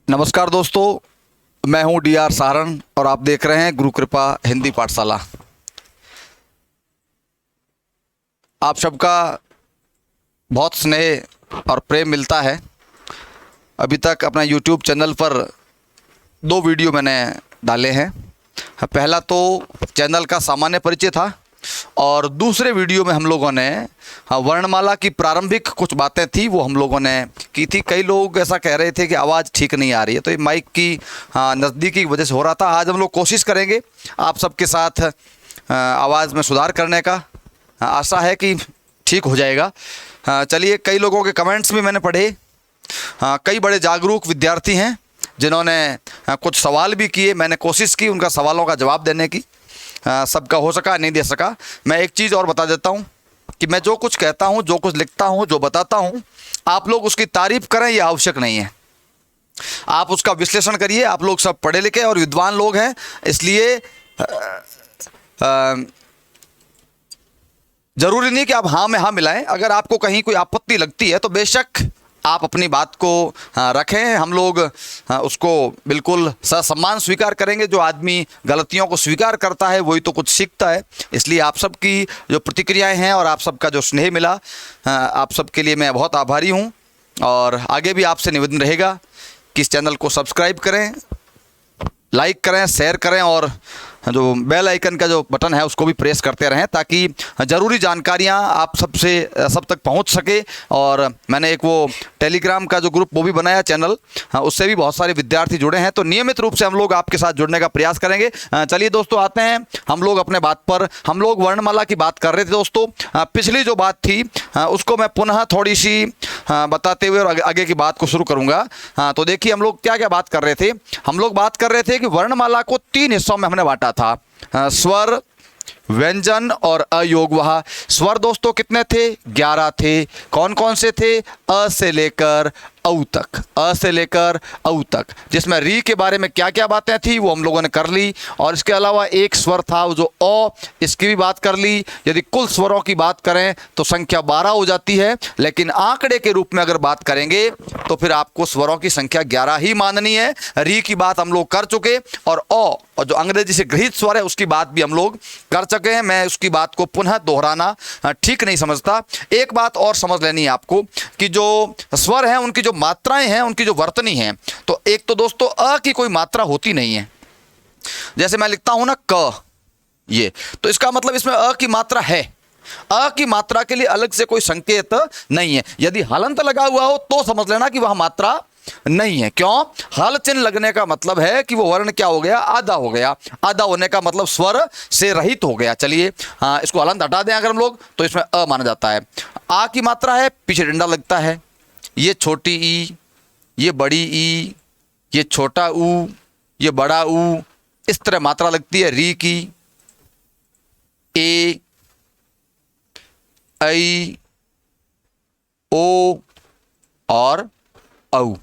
नमस्कार दोस्तों, मैं हूं डीआर सारण और आप देख रहे हैं गुरु कृपा हिंदी पाठशाला। आप सबका बहुत स्नेह और प्रेम मिलता है। अभी तक अपना यूट्यूब चैनल पर 2 वीडियो मैंने डाले हैं। पहला तो चैनल का सामान्य परिचय था और दूसरे वीडियो में हम लोगों ने वर्णमाला की प्रारंभिक कुछ बातें थी वो हम लोगों ने की थी। कई लोग ऐसा कह रहे थे कि आवाज़ ठीक नहीं आ रही है, तो ये माइक की नज़दीकी की वजह से हो रहा था। आज हम लोग कोशिश करेंगे आप सबके साथ आवाज़ में सुधार करने का। आशा है कि ठीक हो जाएगा। चलिए, कई लोगों के कमेंट्स भी मैंने पढ़े। कई बड़े जागरूक विद्यार्थी हैं जिन्होंने कुछ सवाल भी किए। मैंने कोशिश की उनका सवालों का जवाब देने की। सबका हो सका नहीं दे सका। मैं एक चीज़ और बता देता हूँ कि मैं जो कुछ कहता हूँ, जो कुछ लिखता हूँ, जो बताता हूँ, आप लोग उसकी तारीफ़ करें ये आवश्यक नहीं है। आप उसका विश्लेषण करिए। आप लोग सब पढ़े लिखे और विद्वान लोग हैं, इसलिए ज़रूरी नहीं कि आप हाँ में हाँ मिलाएं। अगर आपको कहीं कोई आपत्ति लगती है तो बेशक आप अपनी बात को रखें। हम लोग उसको बिल्कुल ससम्मान स्वीकार करेंगे। जो आदमी गलतियों को स्वीकार करता है वही तो कुछ सीखता है। इसलिए आप सबकी जो प्रतिक्रियाएं हैं और आप सबका जो स्नेह मिला, आप सबके लिए मैं बहुत आभारी हूं। और आगे भी आपसे निवेदन रहेगा कि इस चैनल को सब्सक्राइब करें, लाइक करें, शेयर करें और जो बेल आइकन का जो बटन है उसको भी प्रेस करते रहें ताकि ज़रूरी जानकारियां आप सब तक पहुंच सके। और मैंने एक वो टेलीग्राम का जो ग्रुप वो भी बनाया चैनल, उससे भी बहुत सारे विद्यार्थी जुड़े हैं। तो नियमित रूप से हम लोग आपके साथ जुड़ने का प्रयास करेंगे। चलिए दोस्तों, आते हैं हम लोग अपने बात पर। हम लोग वर्णमाला की बात कर रहे थे दोस्तों। पिछली जो बात थी उसको मैं पुनः थोड़ी सी बताते हुए और आगे की बात को शुरू करूँगा। तो देखिए, हम लोग क्या क्या बात कर रहे थे। हम लोग बात कर रहे थे कि वर्णमाला को 3 हिस्सों में हमने बांटा था, स्वर, व्यंजन और अयोगवाह। स्वर दोस्तों कितने थे? 11 थे। कौन कौन से थे? अ से लेकर औ तक, अ से लेकर औ तक, जिसमें री के बारे में क्या क्या बातें थी वो हम लोगों ने कर ली। और इसके अलावा एक स्वर था जो ओ, इसकी भी बात कर ली। यदि कुल स्वरों की बात करें तो संख्या 12 हो जाती है, लेकिन आंकड़े के रूप में अगर बात करेंगे तो फिर आपको स्वरों की संख्या 11 ही माननी है। री की बात हम लोग कर चुके और ओ और जो अंग्रेजी से गृहीत स्वर है उसकी बात भी हम लोग कर चुके हैं। मैं उसकी बात को पुनः दोहराना ठीक नहीं समझता। एक बात और समझ लेनी है आपको कि जो स्वर हैं उनकी जो मात्राएं हैं, उनकी जो वर्तनी है, तो एक तो दोस्तों अ की कोई मात्रा होती नहीं है। जैसे मैं लिखता हूं ना क, ये तो इसका मतलब इसमें अ की मात्रा है। अ की मात्रा के लिए अलग से कोई संकेत नहीं है। यदि हलंत लगा हुआ हो तो समझ लेना कि वह मात्रा नहीं है। क्यों? हल चिन्ह लगने का मतलब है कि वो वर्ण क्या हो गया? आधा हो गया। आधा होने का मतलब स्वर से रहित हो गया। चलिए, इसको हलंत हटा दें अगर हम लोग तो इसमें अ माना जाता है। आ की मात्रा है, पीछे डंडा लगता है। ये छोटी ई, ये बड़ी ई, ये छोटा ऊ, ये बड़ा ऊ, इस तरह मात्रा लगती है। री की, ए, ऐ, ओ और औ।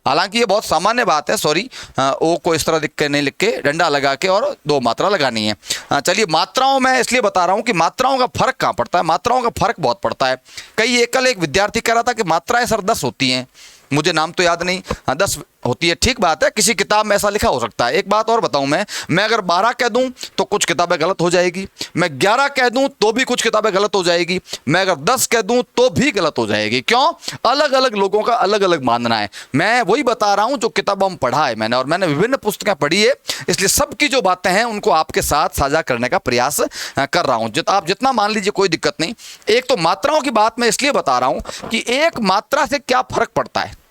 हालांकि ये बहुत सामान्य बात है, सॉरी, ओ को इस तरह लिख के नहीं, लिख के डंडा लगा के और 2 मात्रा लगानी है। चलिए, मात्राओं में इसलिए बता रहा हूं कि मात्राओं का फर्क कहाँ पड़ता है। मात्राओं का फर्क बहुत पड़ता है। कल एक विद्यार्थी कह रहा था कि मात्राएं सर 10 होती हैं। मुझे नाम तो याद नहीं। 10 होती है, ठीक बात है, किसी किताब में ऐसा लिखा हो सकता है। एक बात और बताऊं, मैं अगर 12 कह दूं तो कुछ किताबें गलत हो जाएगी। मैं 11 कह दूं तो भी कुछ किताबें गलत हो जाएगी। मैं अगर 10 कह दूं तो भी गलत हो जाएगी। क्यों? अलग अलग लोगों का अलग अलग मानना है। मैं वही बता रहा हूं जो किताबों में पढ़ा है मैंने, और मैंने विभिन्न पुस्तकें पढ़ी है, इसलिए सबकी जो बातें हैं उनको आपके साथ साझा करने का प्रयास कर रहा हूं। आप जितना मान लीजिए, कोई दिक्कत नहीं। एक तो मात्राओं की बात मैं इसलिए बता रहा हूं कि एक मात्रा से क्या फर्क पड़ता है।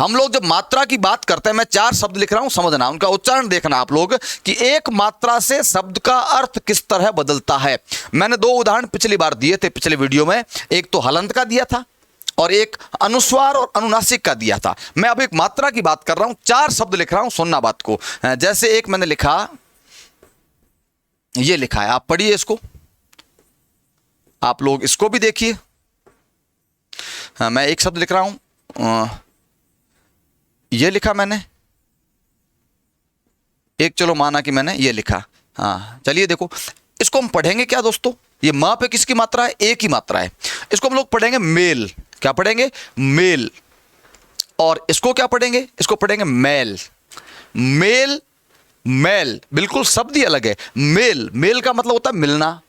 हम लोग जब मात्रा की बात करते हैं, मैं 4 शब्द लिख रहा हूं, समझना, उनका उच्चारण देखना आप लोग कि एक मात्रा से शब्द का अर्थ किस तरह बदलता है। मैंने 2 उदाहरण पिछली बार दिए थे, पिछले वीडियो में। एक तो हलंत का दिया था और एक अनुस्वार और अनुनासिक का दिया था। मैं अब एक मात्रा की बात कर रहा हूं, 4 शब्द लिख रहा हूं, सुनना बात को। जैसे एक मैंने लिखा, ये लिखा है, आप पढ़िए इसको, आप लोग इसको भी देखिए। मैं एक शब्द लिख रहा हूं, ये लिखा मैंने एक, चलो माना कि मैंने ये लिखा। चलिए देखो, इसको हम पढ़ेंगे क्या दोस्तों? ये मां पे किसकी मात्रा है? ए की मात्रा है। इसको हम लोग पढ़ेंगे मेल। क्या पढ़ेंगे? मेल। और इसको क्या पढ़ेंगे, इसको पढ़ेंगे मेल। मेल, मेल बिल्कुल शब्द ही अलग है। मेल, मेल का मतलब होता है मिलना,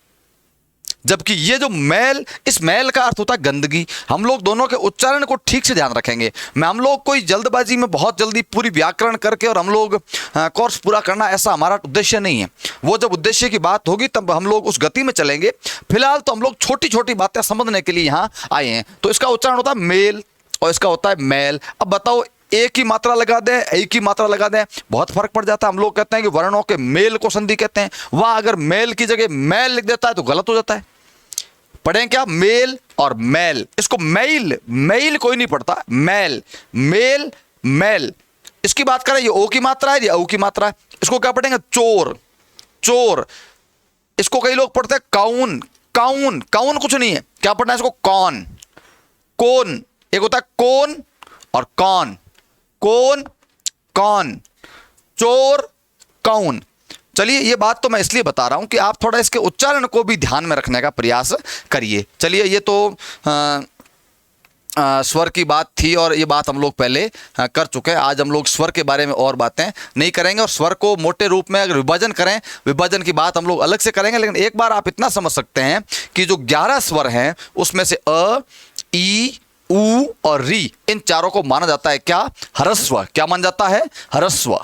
जबकि ये जो मैल, इस मैल का अर्थ होता है गंदगी। हम लोग दोनों के उच्चारण को ठीक से ध्यान रखेंगे। हम लोग कोई जल्दबाजी में बहुत जल्दी पूरी व्याकरण करके और हम लोग कोर्स पूरा करना, ऐसा हमारा उद्देश्य नहीं है। वो जब उद्देश्य की बात होगी तब हम लोग उस गति में चलेंगे। फिलहाल तो हम लोग छोटी छोटी बातें समझने के लिए यहाँ आए हैं। तो इसका उच्चारण होता है मेल और इसका होता है मैल। अब बताओ, एक ही मात्रा लगा दें, एक ही मात्रा लगा दें, बहुत फर्क पड़ जाता है। हम लोग कहते हैं कि वर्णों के मेल को संधि कहते हैं। वहां अगर मेल की जगह मैल लिख देता है तो गलत हो जाता है। पढ़ें क्या, मेल और मैल। इसको मेल, मेल कोई नहीं पढ़ता, मैल, मेल, मैल। इसकी बात करें, ये ओ की मात्रा है, ये औ की मात्रा है। इसको क्या पढ़ेंगे, चोर, चोर। इसको कई लोग पढ़ते हैं काउन, काउन, काउन कुछ नहीं है। क्या पढ़ना है इसको, कौन, कौन। एक होता है कौन और कौन, कौन, कौन, चोर, कौन। चलिए, ये बात तो मैं इसलिए बता रहा हूं कि आप थोड़ा इसके उच्चारण को भी ध्यान में रखने का प्रयास करिए। चलिए, ये तो स्वर की बात थी और ये बात हम लोग पहले कर चुके हैं। आज हम लोग स्वर के बारे में और बातें नहीं करेंगे और स्वर को मोटे रूप में अगर विभाजन करें, विभाजन की बात हम लोग अलग से करेंगे। लेकिन एक बार आप इतना समझ सकते हैं कि जो 11 स्वर हैं उसमें से अ, ई, उ और री, इन चारों को माना जाता है क्या, ह्रस्व। क्या माना जाता है, ह्रस्व।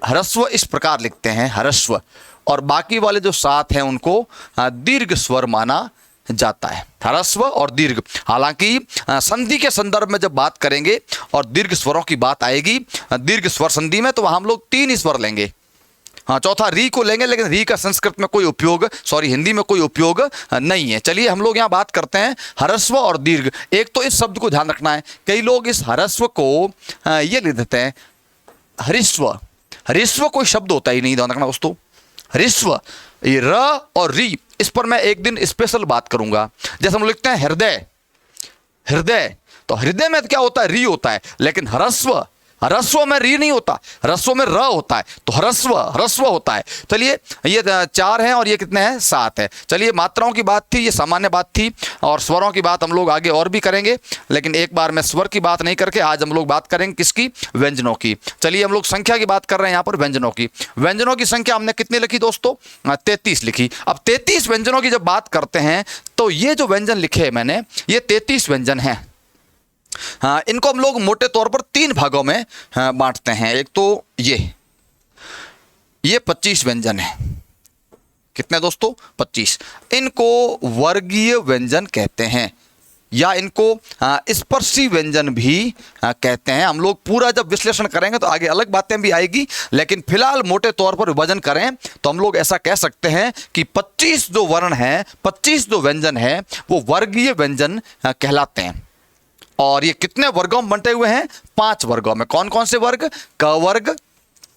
ह्रस्व इस प्रकार लिखते हैं, ह्रस्व। और बाकी वाले जो 7 हैं उनको दीर्घ स्वर माना जाता है, ह्रस्व और दीर्घ। हालांकि संधि के संदर्भ में जब बात करेंगे और दीर्घ स्वरों की बात आएगी दीर्घ स्वर संधि में, तो वहां हम लोग 3 ही स्वर लेंगे। हाँ, चौथा री को लेंगे, लेकिन री का संस्कृत में कोई उपयोग, सॉरी हिंदी में कोई उपयोग नहीं है। चलिए, हम लोग यहाँ बात करते हैं ह्रस्व और दीर्घ। एक तो इस शब्द को ध्यान रखना है, कई लोग इस ह्रस्व को ये लिख देते हैं हरिस्व। हरिस्व कोई शब्द होता ही नहीं, ध्यान रखना दोस्तों। हरिस्व, ये र और री, इस पर मैं एक दिन स्पेशल बात करूंगा। जैसे हम लिखते हैं हृदय, हृदय, तो हृदय में क्या होता है, री होता है। लेकिन ह्रस्व, ह्रस्व में री नहीं होता, ह्रस्व में र होता है, तो ह्रस्व, ह्रस्व होता है। चलिए, ये 4 हैं और ये कितने हैं, 7 है। चलिए, मात्राओं की बात थी, ये सामान्य बात थी, और स्वरों की बात हम लोग आगे और भी करेंगे। लेकिन एक बार मैं स्वर की बात नहीं करके आज हम लोग बात करेंगे किसकी, व्यंजनों की। चलिए, हम लोग संख्या की बात कर रहे हैं यहाँ पर, व्यंजनों की। व्यंजनों की संख्या हमने कितनी लिखी दोस्तों, 33 लिखी। अब 33 व्यंजनों की जब बात करते हैं तो ये जो व्यंजन लिखे हैं मैंने, ये 33 व्यंजन हैं। हाँ, इनको हम लोग मोटे तौर पर 3 भागों में बांटते हैं। एक तो ये 25 व्यंजन है। कितने दोस्तों, 25। इनको वर्गीय व्यंजन कहते हैं या इनको स्पर्शी व्यंजन भी कहते हैं। हम लोग पूरा जब विश्लेषण करेंगे तो आगे अलग बातें भी आएगी, लेकिन फिलहाल मोटे तौर पर विभाजन करें तो हम लोग ऐसा कह सकते हैं कि 25 जो वर्ण हैं, 25 जो व्यंजन है, वो वर्गीय व्यंजन कहलाते हैं। और ये कितने वर्गों में बंटे हुए हैं, 5 वर्गों में। कौन कौन से वर्ग, क वर्ग,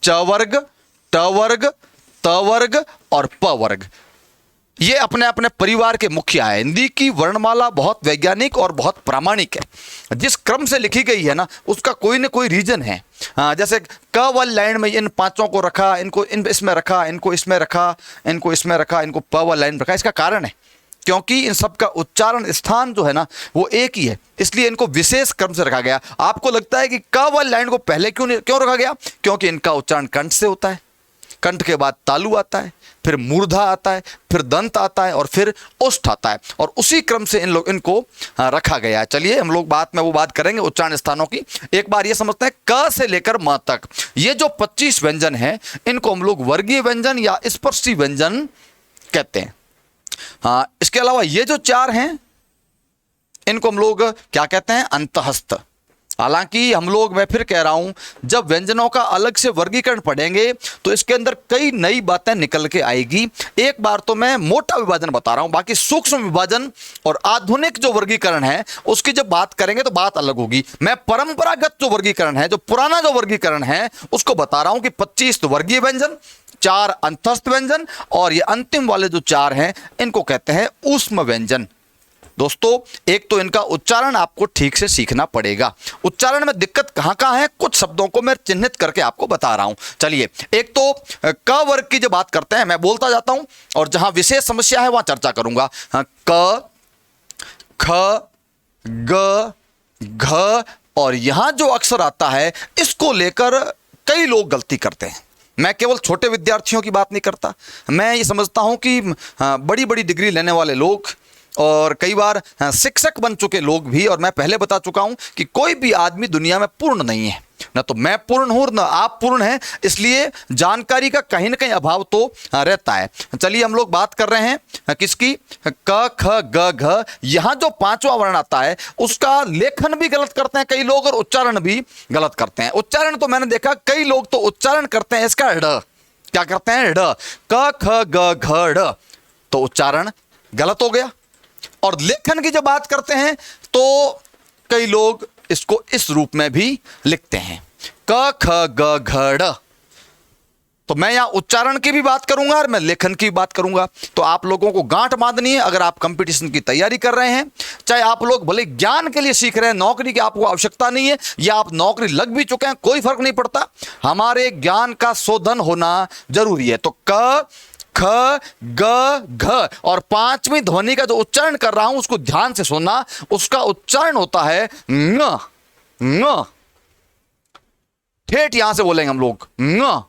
च वर्ग, ट वर्ग, त वर्ग और प वर्ग। ये अपने अपने परिवार के मुखिया है। हिंदी की वर्णमाला बहुत वैज्ञानिक और बहुत प्रामाणिक है। जिस क्रम से लिखी गई है ना, उसका कोई ना कोई रीजन है। जैसे क वाली लाइन में इन 5 को रखा, इनको इसमें रखा, इनको इसमें रखा, इनको इसमें रखा, इनको प वाली लाइन में रखा। इसका कारण है क्योंकि इन सब का उच्चारण स्थान जो है ना वो एक ही है, इसलिए इनको विशेष क्रम से रखा गया। आपको लगता है कि क वाली लाइन को पहले क्यों रखा गया, क्योंकि इनका उच्चारण कंठ से होता है। कंठ के बाद तालु आता है, फिर मूर्धा आता है, फिर दंत आता है और फिर ओष्ठ आता है, और उसी क्रम से इनको रखा गया है। चलिए, हम लोग वो बात करेंगे उच्चारण स्थानों की। एक बार ये समझते हैं, क से लेकर म तक ये जो 25 व्यंजन हैं, इनको हम लोग वर्गीय व्यंजन या स्पर्शी व्यंजन कहते हैं। हाँ, इसके अलावा ये जो 4 हैं, इनको हम लोग क्या कहते हैं, अंतःस्थ। हालांकि हम लोग, मैं फिर कह रहा हूं, जब व्यंजनों का अलग से वर्गीकरण पढ़ेंगे तो इसके अंदर कई नई बातें निकल के आएगी। एक बार तो मैं मोटा विभाजन बता रहा हूं, बाकी सूक्ष्म विभाजन और आधुनिक जो वर्गीकरण है उसकी जब बात करेंगे तो बात अलग होगी। मैं परंपरागत जो वर्गीकरण है, जो पुराना जो वर्गीकरण है, उसको बता रहा हूं कि 25 वर्गीय व्यंजन, 4 अंतस्थ व्यंजन, और ये अंतिम वाले जो 4 हैं इनको कहते हैं ऊष्म व्यंजन। दोस्तों, एक तो इनका उच्चारण आपको ठीक से सीखना पड़ेगा। उच्चारण में दिक्कत कहां है, कुछ शब्दों को मैं चिन्हित करके आपको बता रहा हूं। चलिए, एक तो क वर्ग की जब बात करते हैं, मैं बोलता जाता हूं और जहां विशेष समस्या है वहां चर्चा करूंगा। क, ख, ग, घ, और यहां जो अक्षर आता है इसको लेकर कई लोग गलती करते हैं। मैं केवल छोटे विद्यार्थियों की बात नहीं करता, मैं ये समझता हूं कि बड़ी बड़ी डिग्री लेने वाले लोग और कई बार शिक्षक बन चुके लोग भी, और मैं पहले बता चुका हूं कि कोई भी आदमी दुनिया में पूर्ण नहीं है, ना तो मैं पूर्ण हूं ना आप पूर्ण हैं, इसलिए जानकारी का कहीं ना कहीं अभाव तो रहता है। चलिए हम लोग बात कर रहे हैं किसकी, क ख ग घ। यहां जो पांचवा वर्ण आता है उसका लेखन भी गलत करते हैं कई लोग और उच्चारण भी गलत करते हैं। उच्चारण तो मैंने देखा कई लोग तो उच्चारण करते हैं इसका ढ, क्या करते हैं ढ, क ख ग घ ढ, तो उच्चारण गलत हो गया। और लेखन की जब बात करते हैं तो कई लोग इसको इस रूप में भी लिखते हैं क ख ग घ ढ। तो मैं यहां उच्चारण की भी बात करूंगा और मैं लेखन की बात करूंगा। तो आप लोगों को गांठ बांधनी है अगर आप कंपटीशन की तैयारी कर रहे हैं, चाहे आप लोग भले ज्ञान के लिए सीख रहे हैं, नौकरी की आपको आवश्यकता नहीं है, या आप नौकरी लग भी चुके हैं, कोई फर्क नहीं पड़ता, हमारे ज्ञान का शोधन होना जरूरी है। तो क ख ग घ और पांचवी ध्वनि का जो उच्चारण कर रहा हूं उसको ध्यान से सुनना, उसका उच्चारण होता है न, न। ठेठ यहां से बोलेंगे हम लोग न,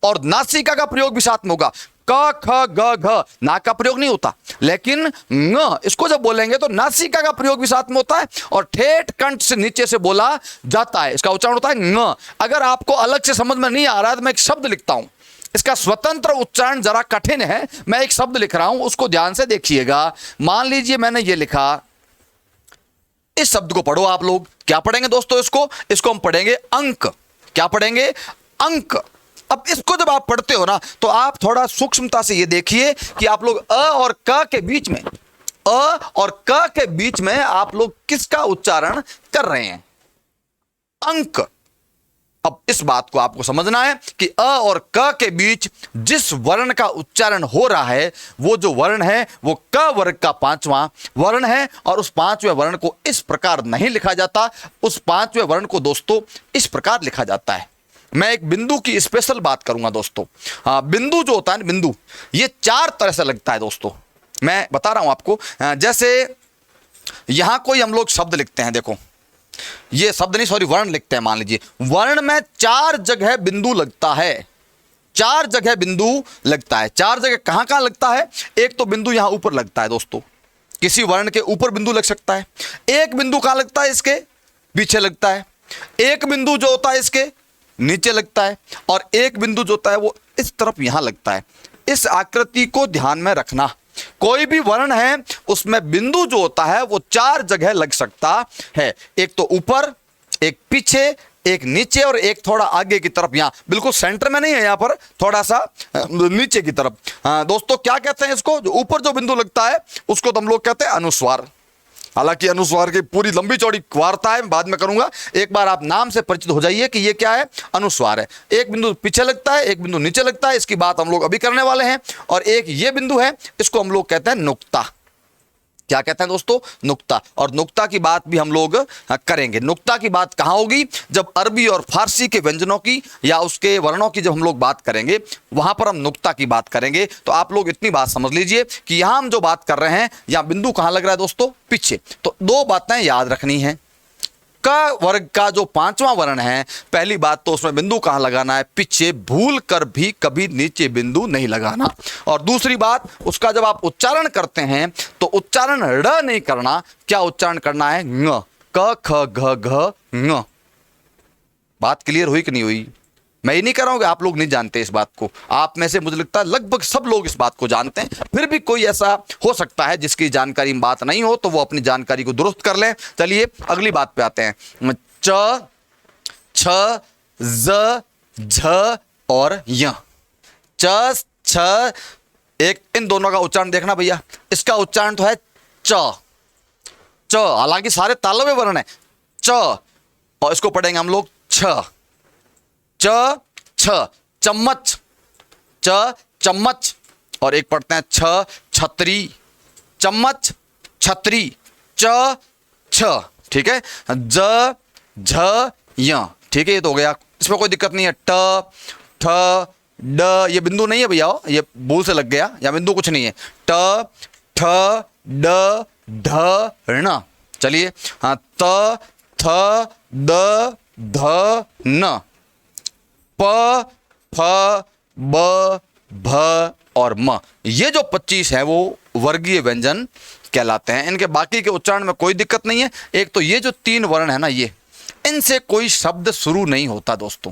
और नासिका का प्रयोग भी साथ में होगा, क ख ग घ, नाक का प्रयोग नहीं होता, लेकिन न इसको जब बोलेंगे तो नासिका का प्रयोग भी साथ में होता है और ठेठ कंठ से नीचे से बोला जाता है, इसका उच्चारण होता है न। अगर आपको अलग से समझ में नहीं आ रहा है तो मैं एक शब्द लिखता हूं, इसका स्वतंत्र उच्चारण जरा कठिन है, मैं एक शब्द लिख रहा हूं उसको ध्यान से देखिएगा। मान लीजिए मैंने ये लिखा, इस शब्द को पढ़ो आप लोग। क्या पढ़ेंगे दोस्तों, इसको हम पढ़ेंगे अंक। क्या पढ़ेंगे, अंक। अब इसको जब आप पढ़ते हो ना तो आप थोड़ा सूक्ष्मता से ये देखिए कि आप लोग अ और क के बीच में, अ और क के बीच में आप लोग किसका उच्चारण कर रहे हैं, अंक। अब इस बात को आपको समझना है कि अ और क के बीच जिस वर्ण का उच्चारण हो रहा है वो जो वर्ण है वो क वर्ग का पांचवा वर्ण है, और उस पांचवें वर्ण को इस प्रकार नहीं लिखा जाता, उस पांचवें वर्ण को दोस्तों इस प्रकार लिखा जाता है। मैं एक बिंदु की स्पेशल बात करूंगा दोस्तों। बिंदु जो होता है ना, बिंदु ये चार तरह से लगता है दोस्तों, मैं बता रहा हूं आपको। जैसे यहां कोई हम लोग शब्द लिखते हैं, देखो ये शब्द नहीं सॉरी वर्ण लिखते हैं, मान लीजिए वर्ण में चार जगह बिंदु लगता है, चार जगह बिंदु लगता है। चार जगह कहां कहां लगता है, एक तो बिंदु यहां ऊपर लगता है दोस्तों, किसी वर्ण के ऊपर बिंदु लग सकता है। एक बिंदु कहां लगता है, इसके पीछे लगता है। एक बिंदु जो होता है इसके नीचे लगता है, और एक बिंदु जो होता है वो इस तरफ यहां लगता है। इस आकृति को ध्यान में रखना, कोई भी वर्ण है उसमें बिंदु जो होता है वो चार जगह लग सकता है, एक तो ऊपर, एक पीछे, एक नीचे और एक थोड़ा आगे की तरफ। यहां बिल्कुल सेंटर में नहीं है, यहां पर थोड़ा सा नीचे की तरफ। दोस्तों क्या कहते हैं इसको, जो ऊपर जो बिंदु लगता है उसको तो हम लोग कहते हैं अनुस्वार। हालांकि अनुस्वार की पूरी लंबी चौड़ी वार्ता है, बाद में करूंगा, एक बार आप नाम से परिचित हो जाइए कि ये क्या है, अनुस्वार है। एक बिंदु पीछे लगता है, एक बिंदु नीचे लगता है, इसकी बात हम लोग अभी करने वाले हैं। और एक ये बिंदु है, इसको हम लोग कहते हैं नुक्ता। क्या कहते हैं दोस्तों, नुक्ता। और नुक्ता की बात भी हम लोग करेंगे। नुक्ता की बात कहां होगी, जब अरबी और फारसी के व्यंजनों की या उसके वर्णों की जब हम लोग बात करेंगे वहां पर हम नुक्ता की बात करेंगे। तो आप लोग इतनी बात समझ लीजिए कि यहां हम जो बात कर रहे हैं, यहां बिंदु कहां लग रहा है दोस्तों, पीछे। तो दो बातें याद रखनी है, क वर्ग का जो पांचवा वर्ण है, पहली बात तो उसमें बिंदु कहां लगाना है, पीछे, भूल कर भी कभी नीचे बिंदु नहीं लगाना। और दूसरी बात, उसका जब आप उच्चारण करते हैं तो उच्चारण ड़ नहीं करना, क्या उच्चारण करना है, ङ, क ख घ घ ङ। बात क्लियर हुई कि नहीं हुई? मैं ये नहीं कह रहा हूं कि आप लोग नहीं जानते इस बात को, आप में से मुझे लगता है लगभग सब लोग इस बात को जानते हैं, फिर भी कोई ऐसा हो सकता है जिसकी जानकारी में बात नहीं हो, तो वो अपनी जानकारी को दुरुस्त कर ले। चलिए अगली बात पे आते हैं। च, छ, ज, झ और य। च, छ, एक इन दोनों का उच्चारण देखना भैया, इसका उच्चारण तो है च, च, हालांकि सारे तालव्य वर्ण है, च, और इसको पढ़ेंगे हम लोग छ, च, छ, चम्मच, च, चम्मच। और एक पढ़ते हैं छ, छतरी, चम्मच, छतरी, च, छ, ठीक है। ज, झ, य, ठीक है, ये तो हो गया, इसमें कोई दिक्कत नहीं है। ट, ठ, ड, ये बिंदु नहीं है भैया, ये भूल से लग गया, या बिंदु कुछ नहीं है। ट, ठ, ड, ढ, ण। चलिए हाँ, त, थ, द, ध, न, प, फ, ब, भ और म। ये जो 25 है वो वर्गीय व्यंजन कहलाते हैं। इनके बाकी के उच्चारण में कोई दिक्कत नहीं है। एक तो ये जो 3 वर्ण है ना, ये इनसे कोई शब्द शुरू नहीं होता दोस्तों।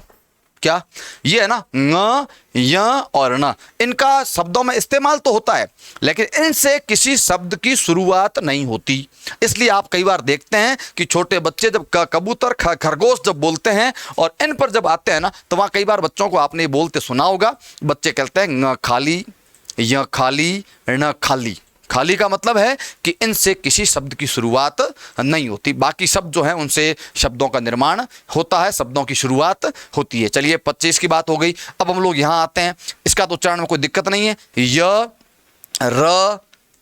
क्या ये है ना, ng, य और न, इनका शब्दों में इस्तेमाल तो होता है लेकिन इनसे किसी शब्द की शुरुआत नहीं होती। इसलिए आप कई बार देखते हैं कि छोटे बच्चे जब कबूतर, खरगोश जब बोलते हैं और इन पर जब आते हैं ना, तो वहां कई बार बच्चों को आपने बोलते सुना होगा, बच्चे कहते हैं ng खाली, य खाली, न खाली। खाली का मतलब है कि इनसे किसी शब्द की शुरुआत नहीं होती। बाकी शब्द जो है उनसे शब्दों का निर्माण होता है, शब्दों की शुरुआत होती है। चलिए 25 की बात हो गई। अब हम लोग यहाँ आते हैं। इसका तो उच्चारण में कोई दिक्कत नहीं है। य, र,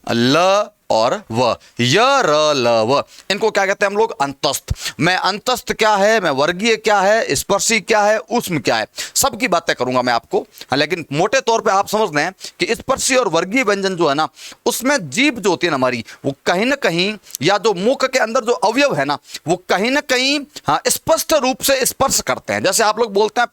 ल और व। य, र, ल, व, इनको क्या कहते हैं हम लोग, अंतस्थ। मैं अंतस्थ क्या है, मैं वर्गीय क्या है, स्पर्शी क्या है, ऊष्म क्या है, सब की बातें करूंगा मैं आपको। लेकिन मोटे तौर पे आप समझ लें कि स्पर्शी और वर्गीय व्यंजन जो है ना, उसमें जीभ जो होती है ना हमारी, वो कहीं ना कहीं, या जो मुख के अंदर जो अवयव है ना, वो कहीं ना कहीं स्पष्ट रूप से स्पर्श करते हैं। जैसे आप लोग बोलते हैं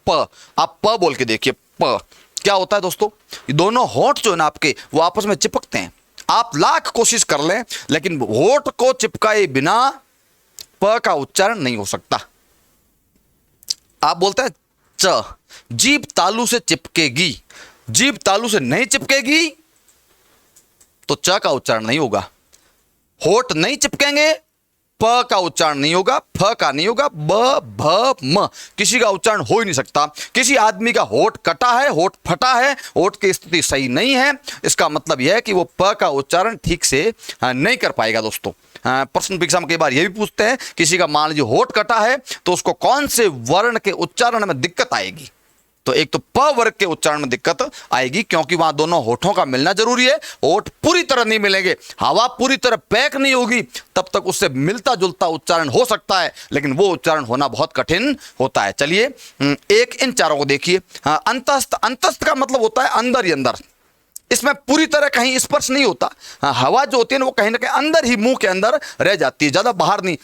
प, आप प बोल के देखिए, प क्या होता है दोस्तों, ये दोनों होंठ जो है ना आपके, वो आपस में चिपकते हैं। आप लाख कोशिश कर लें लेकिन होठ को चिपकाए बिना प का उच्चारण नहीं हो सकता। आप बोलते हैं च, जीभ तालू से चिपकेगी, जीभ तालू से नहीं चिपकेगी तो च का उच्चारण नहीं होगा। होठ नहीं चिपकेंगे, प का उच्चारण नहीं होगा, फ का नहीं होगा, ब, भ, म, किसी का उच्चारण हो ही नहीं सकता। किसी आदमी का होठ कटा है, होठ फटा है, होठ की स्थिति सही नहीं है, इसका मतलब यह है कि वो प का उच्चारण ठीक से नहीं कर पाएगा दोस्तों। प्रश्न परीक्षा में कई बार ये भी पूछते हैं, किसी का मान लीजिए होठ कटा है तो उसको कौन से वर्ण के उच्चारण में दिक्कत आएगी। तो एक तो प वर्ग के उच्चारण में दिक्कत आएगी क्योंकि वहां दोनों होठों का मिलना जरूरी है। होठ पूरी तरह नहीं मिलेंगे, हवा पूरी तरह पैक नहीं होगी, तब तक उससे मिलता जुलता उच्चारण हो सकता है लेकिन वो उच्चारण होना बहुत कठिन होता है। चलिए एक इन चारों को देखिए। अंतस्थ, अंतस्थ का मतलब होता है अंदर ही अंदर, इसमें पूरी तरह कहीं स्पर्श नहीं होता। हवा जो होती है ना वो कहीं ना कहीं अंदर ही, मुंह के अंदर रह जाती है, ज्यादा बाहर नहीं।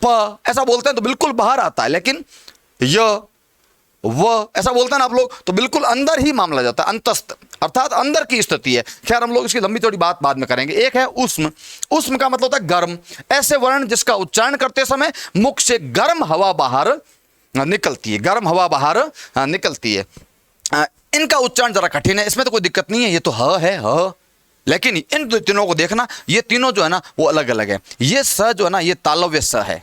प ऐसा बोलते हैं तो बिल्कुल बाहर आता है, लेकिन य, व ऐसा बोलते हैं ना आप लोग तो बिल्कुल अंदर ही मामला जाता है। अंतस्थ अर्थात अंदर की स्थिति है। खैर हम लोग इसकी लंबी चौड़ी बात बाद में करेंगे। एक है ऊष्म। ऊष्म का मतलब होता है गर्म। ऐसे वर्ण जिसका उच्चारण करते समय मुख से गर्म हवा बाहर निकलती है, गर्म हवा बाहर निकलती है। इनका उच्चारण जरा कठिन है, इसमें तो कोई दिक्कत नहीं है, ये तो ह है, ह। लेकिन इन तीनों को देखना, ये तीनों जो है ना वो अलग अलग है। ये स जो है ना ये तालव्य स है,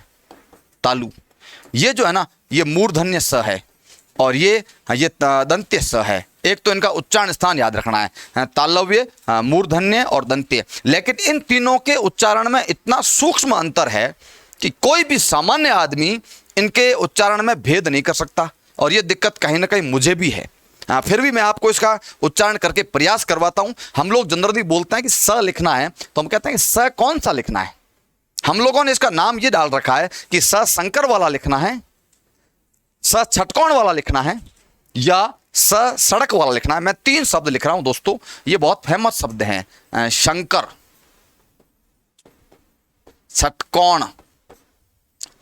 तालु। ये जो है ना ये मूर्धन्य स है और ये दंत्य स है। एक तो इनका उच्चारण स्थान याद रखना है, तालव्य, मूर्धन्य और दंत्य। लेकिन इन तीनों के उच्चारण में इतना सूक्ष्म अंतर है कि कोई भी सामान्य आदमी इनके उच्चारण में भेद नहीं कर सकता और ये दिक्कत कहीं ना कहीं मुझे भी है। फिर भी मैं आपको इसका उच्चारण करके प्रयास करवाता हूं। हम लोग जनरली बोलते हैं कि स लिखना है तो हम कहते हैं कि स कौन सा लिखना है। हम लोगों ने इसका नाम ये डाल रखा है कि स शंकर वाला लिखना है, स छटकोण वाला लिखना है या स सड़क वाला लिखना है। मैं 3 शब्द लिख रहा हूं दोस्तों, ये बहुत फेमस शब्द हैं, शंकर, छटकोण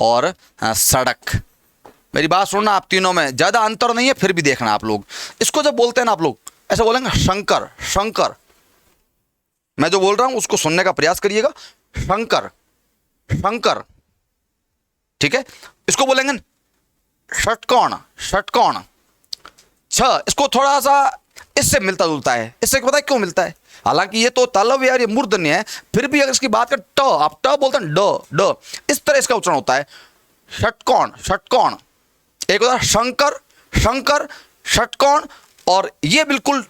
और सड़क। मेरी बात सुनना, आप तीनों में ज्यादा अंतर नहीं है फिर भी देखना आप लोग। इसको जब बोलते हैं ना आप लोग ऐसा बोलेंगे शंकर, शंकर। मैं जो बोल रहा हूं उसको सुनने का प्रयास करिएगा, शंकर, शंकर, ठीक है। इसको बोलेंगे षटकोण, षटकोण। छ इसको थोड़ा सा इससे मिलता जुलता है, इससे पता है क्यों मिलता है, हालांकि ये तो तालव्य यार, ये मूर्धन्य है, फिर भी अगर इसकी बात करें ट, आप ट बोलते हैं ड, ड, इस तरह इसका उच्चारण होता है, षटकोण, षटकोण। एक होता है शंकर, शंकर, षटकोण, और ये बिल्कुल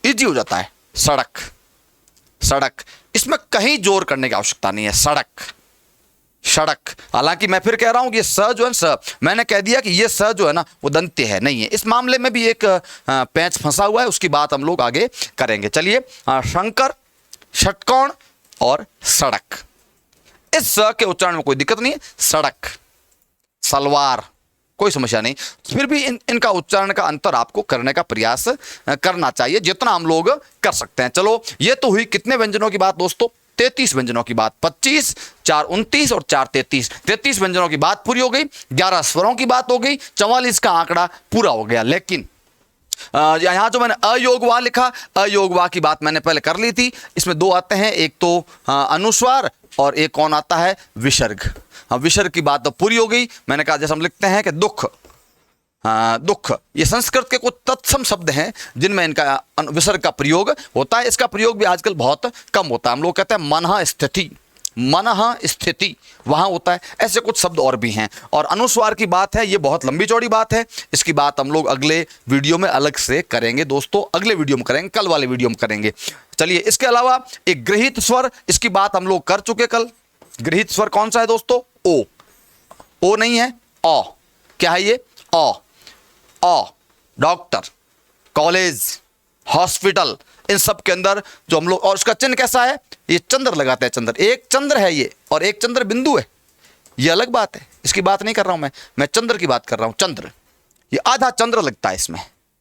इजी हो जाता है सड़क, सड़क। इसमें कहीं जोर करने की आवश्यकता नहीं है, सड़क, सड़क। हालांकि मैं फिर कह रहा हूं कि ये स जो है स, मैंने कह दिया कि ये स जो है ना वो दंत्य है, नहीं है। इस मामले में भी एक पैंच फंसा हुआ है, उसकी बात हम लोग आगे करेंगे। चलिए शंकर, षटकोण और सड़क। इस स के उच्चारण में कोई दिक्कत नहीं है, सड़क, सलवार, कोई समस्या नहीं। फिर भी इनका उच्चारण का अंतर आपको करने का प्रयास करना चाहिए जितना हम लोग कर सकते हैं। चलो ये तो हुई कितने व्यंजनों की बात दोस्तों, 33 व्यंजनों की बात, 25, 4 29 और 4 33, 33 व्यंजनों की बात पूरी हो गई, 11 स्वरों की बात हो गई, 44 का आंकड़ा पूरा हो गया। लेकिन यहां जो मैंने अयोगवा लिखा, अयोगवा की बात मैंने पहले कर ली थी। इसमें दो आते हैं, एक तो अनुस्वार और एक कौन आता है, विसर्ग। विसर्ग की बात तो पूरी हो गई। मैंने कहा जैसे हम लिखते हैं कि दुख, दुख, ये संस्कृत के कुछ तत्सम शब्द हैं जिनमें इनका विसर्ग का प्रयोग होता है। इसका प्रयोग भी आजकल बहुत कम होता है। हम लोग कहते हैं मनः स्थिति, मनः स्थिति वहां होता है। ऐसे कुछ शब्द और भी हैं। और अनुस्वार की बात है, ये बहुत लंबी चौड़ी बात है। इसकी बात हम लोग अगले वीडियो में अलग से करेंगे दोस्तों, अगले वीडियो में करेंगे, कल वाले वीडियो में करेंगे। चलिए, इसके अलावा एक गृहीत स्वर, इसकी बात हम लोग कर चुके कल। गृहीत स्वर कौन सा है दोस्तों, ओ, ओ नहीं है, अ। क्या है ये, अ, अ। डॉक्टर, कॉलेज, हॉस्पिटल, इन सब के अंदर जो हम लोग, और इसका चिन्ह कैसा है, ये चंद्र लगाते हैं। चंद्र, एक चंद्र है ये, और एक चंद्र बिंदु है, ये अलग बात है। इसकी बात नहीं कर रहा हूं मैं चंद्र की बात कर रहा हूं। चंद्र, ये आधा चंद्र लगता है इसमें,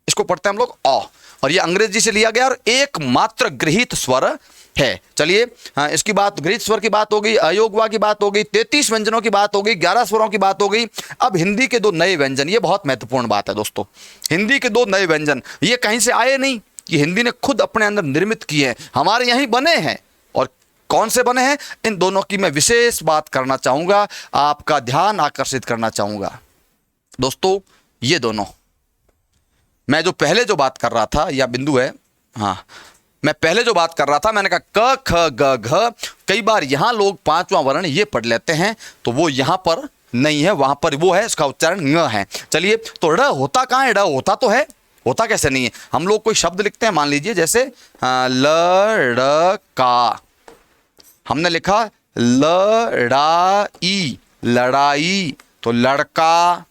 इसको पढ़ते हैं हम लोग अ, और ये अंग्रेजी से लिया गया और एकमात्र गृहीत स्वर है। चलिए, इसकी बात, गृहीत स्वर की बात हो गई, अयोगवा की बात हो गई, 33 व्यंजनों की बात हो गई, 11 स्वरों की बात हो गई। अब हिंदी के दो नए व्यंजन, ये बहुत महत्वपूर्ण बात है दोस्तों। हिंदी के दो नए व्यंजन, ये कहीं से आए नहीं, ये हिंदी ने खुद अपने अंदर निर्मित किए हैं, हमारे यहीं बने हैं। और कौन से बने हैं, इन दोनों की मैं विशेष बात करना चाहूंगा, आपका ध्यान आकर्षित करना चाहूंगा दोस्तों। ये दोनों, मैं जो पहले जो बात कर रहा था, या बिंदु है, हाँ, मैं पहले जो बात कर रहा था, मैंने कहा क ख ग घ, कई बार यहां लोग पांचवा वर्ण ये पढ़ लेते हैं, तो वो यहां पर नहीं है, वहां पर वो है, इसका उच्चारण ङ है। चलिए, तो ड़ होता कहां है, ड़ होता तो है, होता कैसे नहीं है। हम लोग कोई शब्द लिखते हैं, मान लीजिए जैसे लड़का, हमने लिखा लड़ाई, लड़ाई, तो लड़का,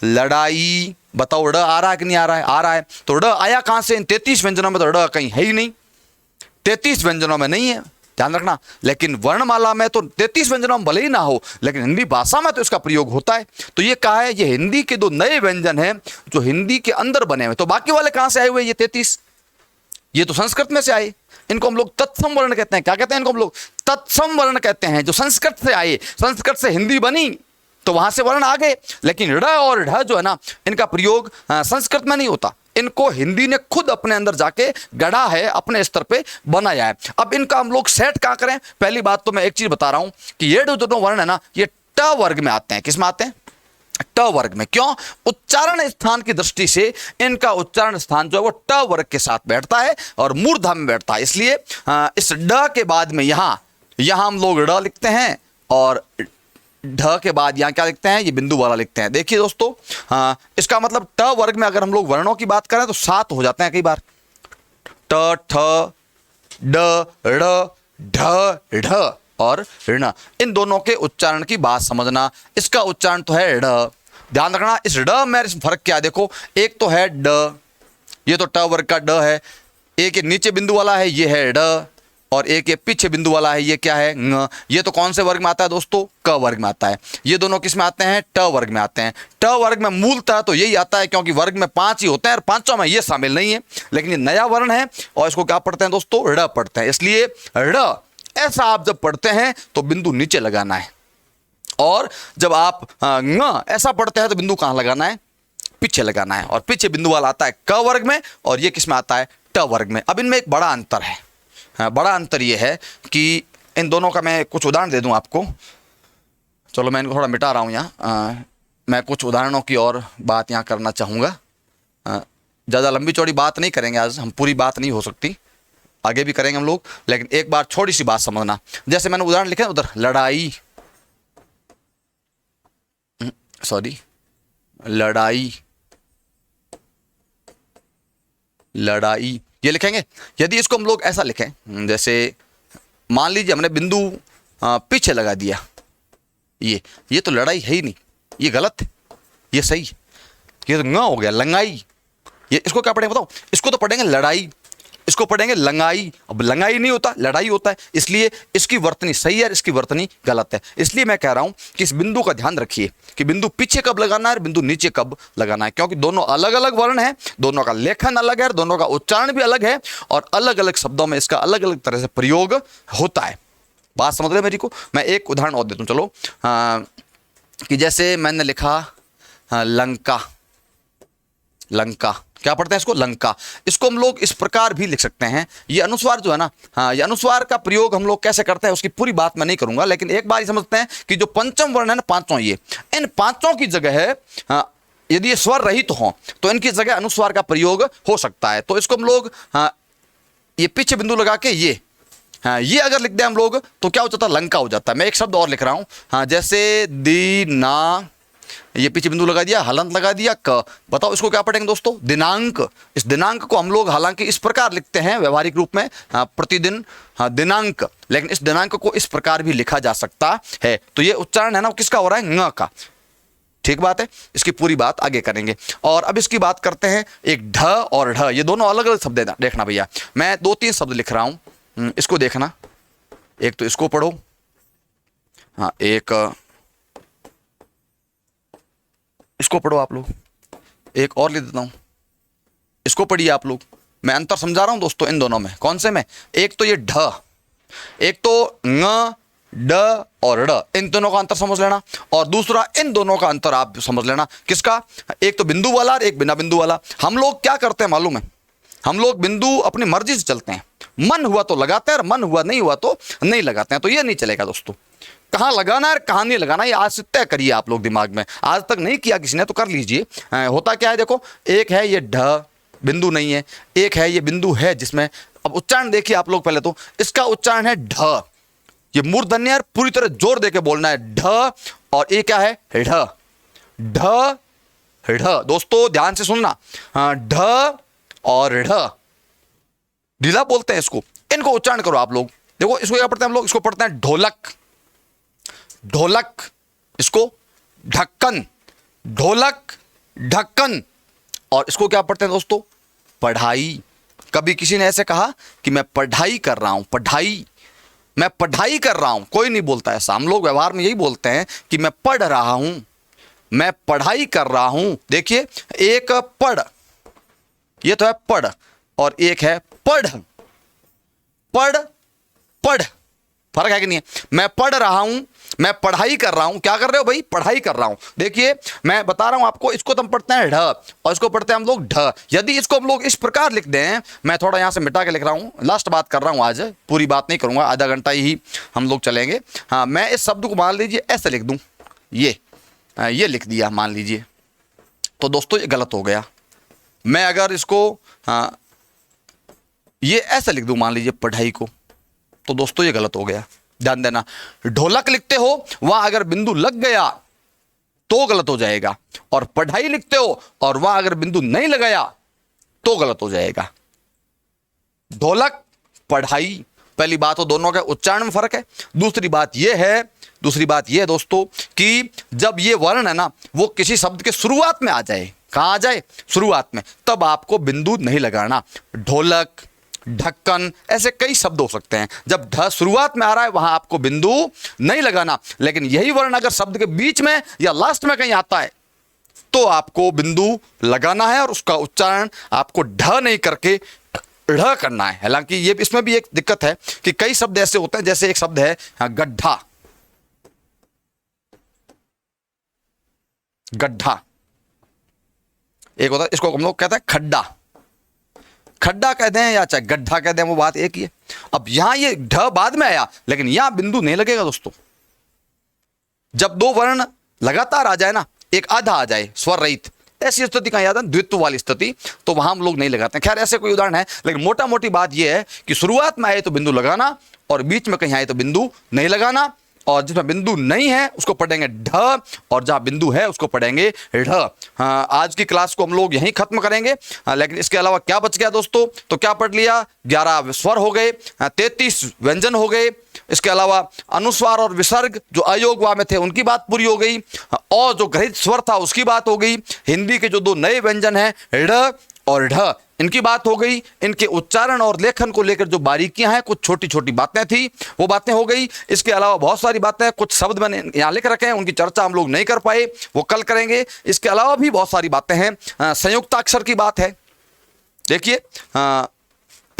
लड़ाई, बताओ ड़ आ रहा है कि नहीं आ रहा है, आ रहा है। तो ड़ आया कहां से, इन 33 व्यंजनों में तो ड़ कहीं है ही नहीं, 33 व्यंजनों में नहीं है, ध्यान रखना। लेकिन वर्णमाला में तो 33 व्यंजनों में भले ही ना हो, लेकिन हिंदी भाषा में तो इसका प्रयोग होता है। तो ये कहा है, ये हिंदी के दो नए व्यंजन हैं जो हिंदी के अंदर बने हुए। तो बाकी वाले कहां से आए हुए, ये 33, ये तो संस्कृत में से आए। इनको हम लोग तत्सम वर्ण कहते हैं। क्या कहते हैं इनको हम लोग, तत्सम वर्ण कहते हैं, जो संस्कृत से आए। संस्कृत से हिंदी बनी तो वहां से वर्ण आ गए, लेकिन ड़ और ढ जो है ना, इनका प्रयोग संस्कृत में नहीं होता। इनको हिंदी ने खुद अपने अंदर जाके गढ़ा है, अपने स्तर पे बनाया है। अब इनका हम लोग सेट क्या करें। पहली बात तो मैं एक चीज बता रहा हूं कि ये जो दोनों वर्ण है ना, ये ट वर्ग में आते हैं। किस में आते हैं, ट वर्ग में। क्यों, उच्चारण स्थान की दृष्टि से इनका उच्चारण स्थान जो है वो ट वर्ग के साथ बैठता है और मूर्धन्य में बैठता है। इसलिए इस ड के बाद में यहां हम लोग ड़ लिखते हैं, और ढ के बाद यहां क्या लिखते हैं, ये बिंदु वाला लिखते हैं। देखिए दोस्तों, इसका मतलब ट वर्ग में अगर हम लोग वर्णों की बात करें तो 7 हो जाते हैं कई बार, ट, ठ, ड, ड़, ढ, ढ और ऋण। इन दोनों के उच्चारण की बात समझना। इसका उच्चारण तो है ड, ध्यान रखना। इस ड में फर्क क्या है, देखो, एक तो है ड, ये तो ट वर्ग का ड है, एक ये नीचे बिंदु वाला है, ये है ड, और एक ये पीछे बिंदु वाला है, ये क्या है, ङ। ये तो कौन से वर्ग में आता है दोस्तों, क वर्ग में आता है। ये दोनों किस में आते हैं, ट वर्ग में आते हैं। ट वर्ग में मूलतः तो यही आता है, क्योंकि वर्ग में 5 ही होते हैं और पांचों में ये शामिल नहीं है। लेकिन ये नया वर्ण है और इसको क्या पढ़ते हैं दोस्तों, ड़ पढ़ते हैं। इसलिए ड़ ऐसा आप जब पढ़ते हैं तो बिंदु नीचे लगाना है, और जब आप ङ ऐसा पढ़ते हैं तो बिंदु कहां लगाना है, पीछे लगाना है। और पीछे बिंदु वाला आता है क वर्ग में, और ये किस में आता है, ट वर्ग में। अब इनमें एक बड़ा अंतर है। बड़ा अंतर ये है कि इन दोनों का मैं कुछ उदाहरण दे दूं आपको। चलो, मैं इनको थोड़ा मिटा रहा हूं यहाँ। मैं कुछ उदाहरणों की और बात यहाँ करना चाहूँगा। ज़्यादा लंबी चौड़ी बात नहीं करेंगे आज, हम पूरी बात नहीं हो सकती, आगे भी करेंगे हम लोग, लेकिन एक बार छोटी सी बात समझना। जैसे मैंने उदाहरण लिखे उधर, लड़ाई, सॉरी, लड़ाई, लड़ाई, ये लिखेंगे। यदि इसको हम लोग ऐसा लिखें, जैसे मान लीजिए हमने बिंदु पीछे लगा दिया, ये तो लड़ाई है ही नहीं, ये गलत है, ये सही है। ये तो ङ हो गया, लंगाई। ये इसको क्या पढ़ेंगे बताओ, इसको तो पढ़ेंगे लड़ाई, इसको पढ़ेंगे लंगाई। अब लंगाई नहीं होता, लड़ाई होता है। इसलिए इसकी वर्तनी सही है, इसकी वर्तनी गलत है। इसलिए मैं कह रहा हूं कि इस बिंदु का ध्यान रखिए कि बिंदु पीछे कब लगाना है और बिंदु नीचे कब लगाना है, क्योंकि दोनों अलग अलग वर्ण हैं, दोनों का लेखन अलग है, दोनों का उच्चारण भी अलग है, और अलग अलग शब्दों में इसका अलग अलग तरह से प्रयोग होता है। बात समझ रहे हैं मेरी को? मैं एक उदाहरण और देता हूँ, चलो। कि जैसे मैंने लिखा लंका, लंका क्या पढ़ते हैं इसको? लंका। इसको हम लोग इस प्रकार भी लिख सकते हैं। ये अनुस्वार जो है ना, हाँ, ये अनुस्वार का प्रयोग हम लोग कैसे करते हैं उसकी पूरी बात मैं नहीं करूंगा, लेकिन एक बार ही समझते हैं कि जो पंचम वर्ण है ना, पांचों, ये इन पांचों की जगह है, यदि ये स्वर रहित तो हो तो इनकी जगह अनुस्वार का प्रयोग हो सकता है। तो इसको हम लोग ये पीछे बिंदु लगा के ये अगर लिख दें हम लोग तो क्या हो जाता है? लंका हो जाता है। मैं एक शब्द और लिख रहा हूं, हाँ, जैसे दीना, ये पीछे बिंदु लगा दिया, हलंत लगा दिया, क। बताओ इसको क्या पढ़ेंगे दोस्तों? दिनांक। इस दिनांक को हम लोग हालांकि इस प्रकार लिखते हैं व्यवहारिक रूप में, प्रतिदिन, दिनांक, लेकिन इस दिनांक को इस प्रकार भी लिखा जा सकता है। तो ये उच्चारण है ना, किसका हो रहा है? न का। ठीक बात है, इसकी पूरी बात आगे करेंगे। और अब इसकी बात करते हैं एक ढ और ढ, ये दोनों अलग अलग शब्द है। देखना भैया, मैं 2-3 शब्द लिख रहा हूं, इसको देखना। एक तो इसको पढ़ो, हाँ, एक इसको पढ़ो आप लोग, एक और लिख देता हूं, इसको पढ़िए आप लोग। मैं अंतर समझा रहा हूं दोस्तों इन दोनों में। कौन से में? एक तो ये ढ, एक तो ङ, ड और ड़, इन दोनों का अंतर समझ लेना। और दूसरा इन दोनों का अंतर आप समझ लेना। किसका? एक तो बिंदु वाला और एक बिना बिंदु वाला। हम लोग क्या करते हैं मालूम है? हम लोग बिंदु अपनी मर्जी से चलते हैं, मन हुआ तो लगाते हैं और मन हुआ नहीं हुआ तो नहीं लगाते हैं। तो ये नहीं चलेगा दोस्तों। कहाँ लगाना है कहाँ नहीं लगाना, ये आज से तय करिए आप लोग दिमाग में। आज तक नहीं किया किसी ने तो कर लीजिए। होता क्या है देखो, एक है ये ढ, बिंदु नहीं है, एक है ये बिंदु है जिसमें, अब उच्चारण देखिए आप लोग पहले तो, इसका उच्चारण है ढ, ये मूर्धन्य पूरी तरह जोर देके बोलना है ढ, और ये क्या है? ढ, ढ, ढ। दोस्तों ध्यान से सुनना, ढ और ढ, ढीला बोलते हैं इसको, इनको उच्चारण करो आप लोग। देखो इसको क्या पढ़ते हैं हम लोग? इसको पढ़ते हैं ढोलक, ढोलक, इसको ढक्कन, ढोलक, ढक्कन। और इसको क्या पढ़ते हैं दोस्तों? पढ़ाई। कभी किसी ने ऐसे कहा कि मैं पढ़ाई कर रहा हूं, पढ़ाई, मैं पढ़ाई कर रहा हूं? कोई नहीं बोलता ऐसा। हम लोग व्यवहार में यही बोलते हैं कि मैं पढ़ रहा हूं, मैं पढ़ाई कर रहा हूं। देखिए, एक पढ़, ये तो है पढ़, और एक है पढ़, पढ़, पढ़, फर्क है कि नहीं है? मैं पढ़ रहा हूं, मैं पढ़ाई कर रहा हूं। क्या कर रहे हो भाई? पढ़ाई कर रहा हूं। देखिए मैं बता रहा हूं आपको, इसको तो हम पढ़ते हैं ढ और इसको पढ़ते हैं हम लोग ढ। यदि इसको हम लोग इस प्रकार लिख दें, मैं थोड़ा यहां से मिटा के लिख रहा हूं, लास्ट बात कर रहा हूं आज, पूरी बात नहीं करूंगा, आधा घंटा ही हम लोग चलेंगे। हाँ, मैं इस शब्द को मान लीजिए ऐसे लिख दूं, ये लिख दिया मान लीजिए, तो दोस्तों ये गलत हो गया। मैं अगर इसको ये ऐसे लिख दूं मान लीजिए पढ़ाई को, तो दोस्तों ये गलत हो गया। ध्यान देना, ढोलक लिखते हो वहां अगर बिंदु लग गया तो गलत हो जाएगा, और पढ़ाई लिखते हो और वहां अगर बिंदु नहीं लगाया तो गलत हो जाएगा। ढोलक, पढ़ाई, पहली बात तो दोनों के उच्चारण में फर्क है। दूसरी बात यह है दोस्तों कि जब ये वर्ण है ना वो किसी शब्द के शुरुआत में आ जाए, कहां आ जाए? शुरुआत में, तब आपको बिंदु नहीं लगाना। ढोलक, ढक्कन, ऐसे कई शब्द हो सकते हैं। जब ढ शुरुआत में आ रहा है वहां आपको बिंदु नहीं लगाना, लेकिन यही वर्ण अगर शब्द के बीच में या लास्ट में कहीं आता है तो आपको बिंदु लगाना है, और उसका उच्चारण आपको ढ नहीं करके ढ करना है। हालांकि ये इसमें भी एक दिक्कत है कि कई शब्द ऐसे होते हैं, जैसे एक शब्द है गड्ढा, गड्ढा, एक होता है, इसको हम लोग कहते हैं खड्डा, खड्डा कहते हैं या चाहे गड्ढा कहते हैं, वो बात एक ही है। अब यहां ये ढ बाद में आया, लेकिन यहां बिंदु नहीं लगेगा दोस्तों। जब दो वर्ण लगातार आ जाए ना, एक आधा आ जाए स्वर रहित, ऐसी स्थिति कहां याद है? द्वित्व वाली स्थिति, तो वहां हम लोग नहीं लगाते हैं। खैर ऐसे कोई उदाहरण है, लेकिन मोटा मोटी बात यह है कि शुरुआत में आए तो बिंदु लगाना, और बीच में कहीं आए तो बिंदु नहीं लगाना, और जिसमें बिंदु नहीं है उसको पढ़ेंगे ढ, और जहां बिंदु है उसको पढ़ेंगे ढ। आज की क्लास को हम लोग यहीं खत्म करेंगे। लेकिन इसके अलावा क्या बच गया दोस्तों? तो क्या पढ़ लिया? 11 स्वर हो गए, 33 व्यंजन हो गए, इसके अलावा अनुस्वार और विसर्ग जो अयोगवा में थे उनकी बात पूरी हो गई, और जो ग्रहित स्वर था उसकी बात हो गई। हिंदी के जो दो नए व्यंजन हैं ढ और ढ, इनकी बात हो गई। इनके उच्चारण और लेखन को लेकर जो बारीकियां हैं, कुछ छोटी छोटी बातें थी, वो बातें हो गई। इसके अलावा बहुत सारी बातें, कुछ शब्द मैंने यहाँ लिख रखे हैं, उनकी चर्चा हम लोग नहीं कर पाए, वो कल करेंगे। इसके अलावा भी बहुत सारी बातें हैं। संयुक्ताक्षर की बात है, देखिए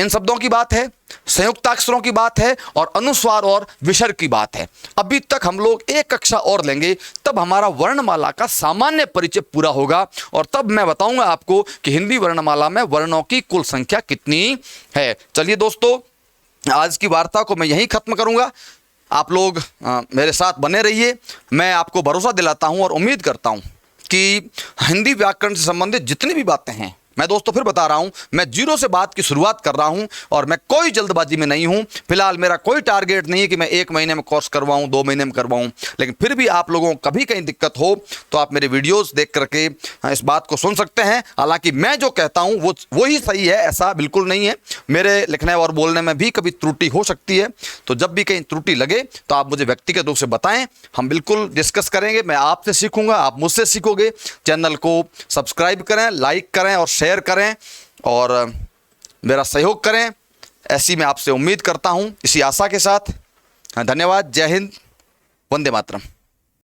इन शब्दों की बात है, संयुक्ताक्षरों की बात है और अनुस्वार और विसर्ग की बात है। अभी तक हम लोग एक कक्षा और लेंगे, तब हमारा वर्णमाला का सामान्य परिचय पूरा होगा और तब मैं बताऊंगा आपको कि हिंदी वर्णमाला में वर्णों की कुल संख्या कितनी है। चलिए दोस्तों, आज की वार्ता को मैं यहीं खत्म करूंगा। आप लोग मेरे साथ बने रहिए। मैं आपको भरोसा दिलाता हूं और उम्मीद करता हूं कि हिंदी व्याकरण से संबंधित जितनी भी बातें हैं, मैं दोस्तों फिर बता रहा हूं, मैं जीरो से बात की शुरुआत कर रहा हूं और मैं कोई जल्दबाजी में नहीं हूं। फिलहाल मेरा कोई टारगेट नहीं है कि मैं 1 महीने में कोर्स करवाऊं, 2 महीने में करवाऊं, लेकिन फिर भी आप लोगों को कभी कहीं दिक्कत हो तो आप मेरे वीडियोस देख करके इस बात को सुन सकते हैं। हालांकि मैं जो कहता हूं वो ही सही है, ऐसा बिल्कुल नहीं है। मेरे लिखने और बोलने में भी कभी त्रुटि हो सकती है, तो जब भी कहीं त्रुटि लगे तो आप मुझे व्यक्तिगत रूप से बताएं, हम बिल्कुल डिस्कस करेंगे। मैं आपसे सीखूंगा, आप मुझसे सीखोगे। चैनल को सब्सक्राइब करें, लाइक करें और शेयर करें और मेरा सहयोग करें, ऐसी मैं आपसे उम्मीद करता हूं। इसी आशा के साथ धन्यवाद। जय हिंद, वंदे मातरम।